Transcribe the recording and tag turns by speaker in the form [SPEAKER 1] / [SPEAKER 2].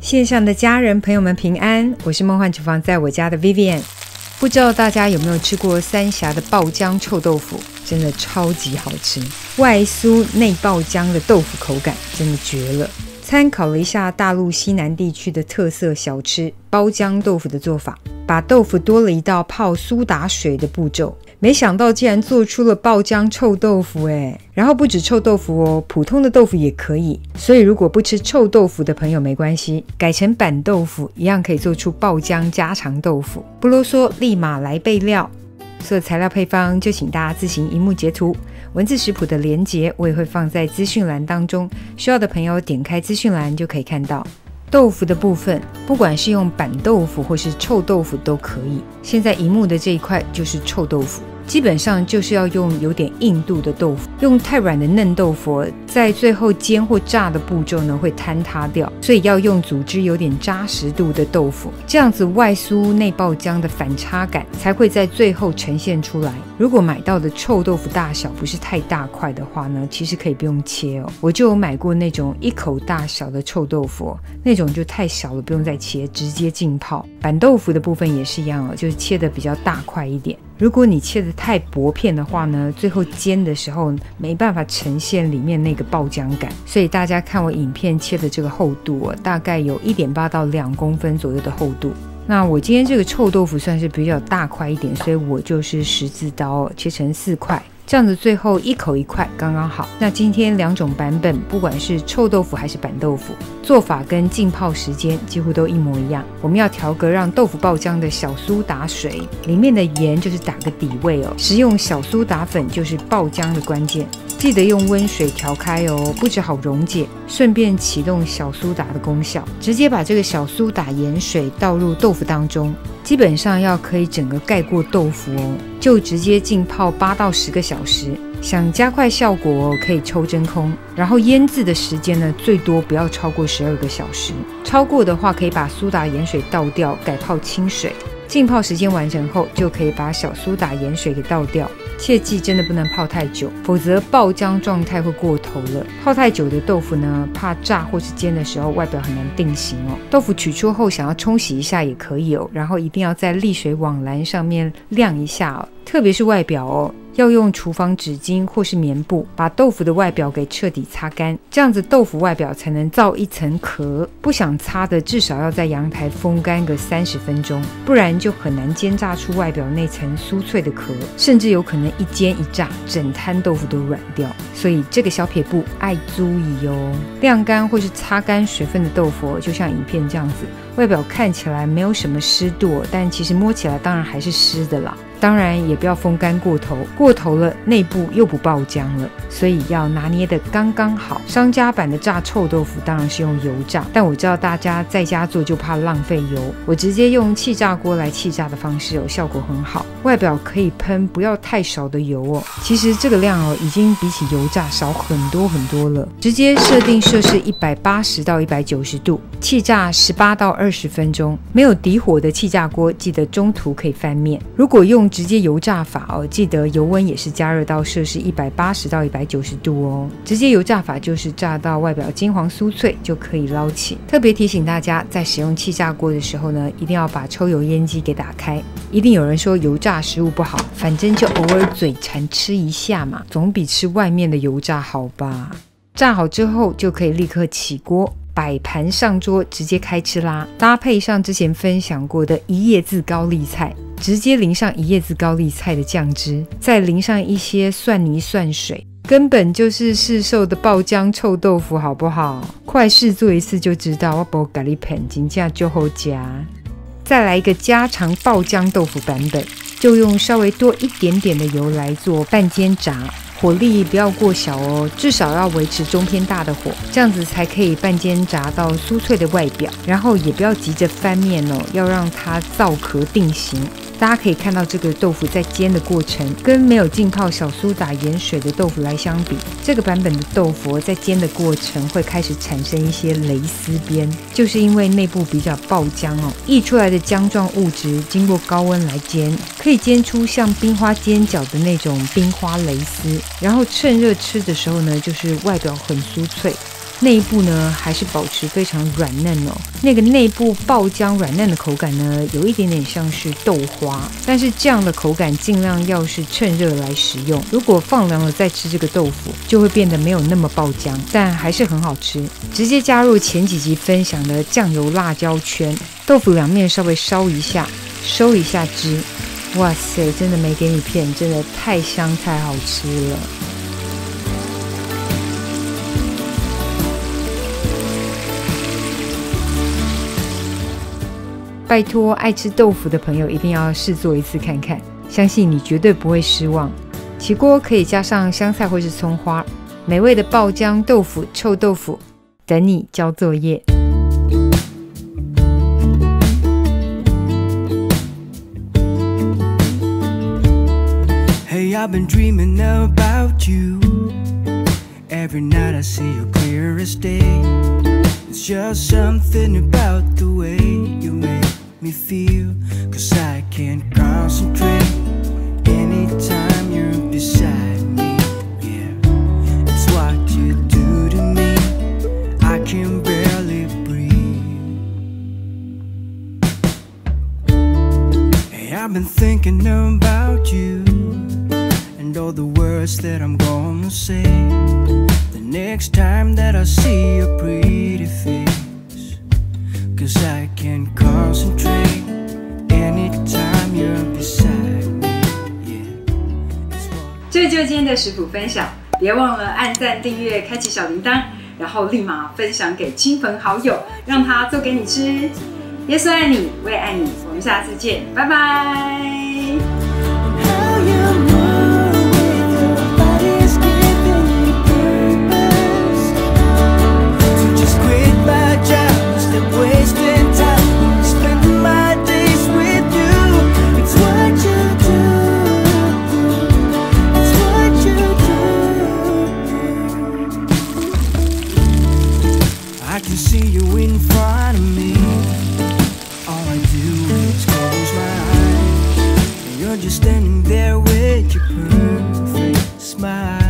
[SPEAKER 1] 线上的家人朋友们平安，我是梦幻厨房在我家的 Vivian。 不知道大家有没有吃过三峡的爆浆臭豆腐，真的超级好吃，外酥内爆浆的豆腐口感真的绝了。参考了一下大陆西南地区的特色小吃包浆豆腐的做法，把豆腐多了一道泡苏打水的步骤，没想到竟然做出了爆浆臭豆腐耶！然后不止臭豆腐哦，普通的豆腐也可以。所以如果不吃臭豆腐的朋友没关系，改成板豆腐一样可以做出爆浆家常豆腐。不啰嗦，立马来备料。所有材料配方就请大家自行荧幕截图，文字食谱的连结我也会放在资讯栏当中，需要的朋友点开资讯栏就可以看到。豆腐的部分，不管是用板豆腐或是臭豆腐都可以。现在荧幕的这一块就是臭豆腐，基本上就是要用有点硬度的豆腐，用太软的嫩豆腐在最后煎或炸的步骤呢会坍塌掉，所以要用组织有点扎实度的豆腐，这样子外酥内爆浆的反差感才会在最后呈现出来。如果买到的臭豆腐大小不是太大块的话呢，其实可以不用切哦。我就有买过那种一口大小的臭豆腐那种就太小了，不用再切，直接浸泡。板豆腐的部分也是一样就是切的比较大块一点。如果你切的太薄片的话呢，最后煎的时候没办法呈现里面那个爆浆感。所以大家看我影片切的这个厚度大概有 1.8到2公分左右的厚度。那我今天这个臭豆腐算是比较大块一点，所以我就是十字刀切成4块，这样子最后一口一块刚刚好。那今天2种版本，不管是臭豆腐还是板豆腐，做法跟浸泡时间几乎都一模一样。我们要调个让豆腐爆浆的小苏打水，里面的盐就是打个底味食用小苏打粉就是爆浆的关键。记得用温水调开不只好溶解，顺便启动小苏打的功效。直接把这个小苏打盐水倒入豆腐当中，基本上要可以整个盖过豆腐就直接浸泡8到10个小时。想加快效果可以抽真空，然后腌制的时间呢，最多不要超过12个小时。超过的话，可以把苏打盐水倒掉，改泡清水。浸泡时间完成后，就可以把小苏打盐水给倒掉。切记真的不能泡太久，否则爆浆状态会过头了。泡太久的豆腐呢，怕炸或是煎的时候外表很难定型豆腐取出后想要冲洗一下也可以然后一定要在沥水网篮上面晾一下特别是外表要用厨房纸巾或是棉布把豆腐的外表给彻底擦干，这样子豆腐外表才能造一层壳。不想擦的至少要在阳台风干个30分钟，不然就很难煎炸出外表那层酥脆的壳，甚至有可能一煎一炸整摊豆腐都软掉。所以这个小撇步爱注意晾干或是擦干水分的豆腐就像影片这样子，外表看起来没有什么湿度但其实摸起来当然还是湿的啦。当然也不要风干过头，过头了内部又不爆浆了，所以要拿捏的刚刚好。商家版的炸臭豆腐当然是用油炸，但我知道大家在家做就怕浪费油，我直接用气炸锅来气炸的方式效果很好，外表可以喷不要太少的油其实这个量已经比起油炸少很多很多了。直接设定摄氏180到190度，气炸18到20分钟。没有底火的气炸锅记得中途可以翻面。如果用直接油炸法记得油温也是加热到摄氏180到190度直接油炸法就是炸到外表金黄酥脆就可以捞起。特别提醒大家，在使用气炸锅的时候呢，一定要把抽油烟机给打开。一定有人说油炸食物不好，反正就偶尔嘴馋吃一下嘛，总比吃外面的油炸好吧。炸好之后就可以立刻起锅，摆盘上桌直接开吃啦。搭配上之前分享过的一叶子高丽菜，直接淋上一叶子高丽菜的酱汁，再淋上一些蒜泥蒜水，根本就是市售的爆浆臭豆腐好不好？快试做一次就知道，我不咖喱片真的就好吃。再来一个家常爆浆豆腐版本，就用稍微多一点点的油来做半煎炸，火力不要过小至少要维持中偏大的火，这样子才可以半煎炸到酥脆的外表。然后也不要急着翻面要让它造壳定型。大家可以看到这个豆腐在煎的过程，跟没有浸泡小苏打盐水的豆腐来相比，这个版本的豆腐在煎的过程会开始产生一些蕾丝边，就是因为内部比较爆浆溢出来的浆状物质经过高温来煎，可以煎出像冰花煎饺的那种冰花蕾丝，然后趁热吃的时候呢，就是外表很酥脆，内部呢还是保持非常软嫩哦。那个内部爆浆软嫩的口感呢，有一点点像是豆花，但是这样的口感尽量要是趁热来食用。如果放凉了再吃这个豆腐，就会变得没有那么爆浆，但还是很好吃。直接加入前几集分享的酱油辣椒圈，豆腐两面稍微烧一下，收一下汁。哇塞，真的没给你骗，真的太香太好吃了。拜托，爱吃豆腐的朋友一定要试做一次看看，相信你绝对不会失望。起锅可以加上香菜或是葱花，美味的爆浆豆腐、臭豆腐等你交作业。
[SPEAKER 2] Hey, I've been dreaming about you. Every night I see you clear as day. It's just something about the way you make me feel. 'Cause I can't concentrate anytime you're beside me. Yeah, it's what you do to me. I can barely breathe. Hey, I've been thinking about you and all the words that I'm gonna say the next time that I see your pretty face. 'Cause I can't concentrate anytime you're beside me. Yeah,
[SPEAKER 1] 这就是今天的食谱分享，别忘了按赞、订阅、开启小铃铛，然后立马分享给亲朋好友，让他做给你吃。耶稣爱你，我也爱你，我们下次见，拜拜。
[SPEAKER 2] wasting time, spending my days with you. It's what you do. It's what you do. I can see you in front of me. All I do is close my eyes, and you're just standing there with your perfect smile.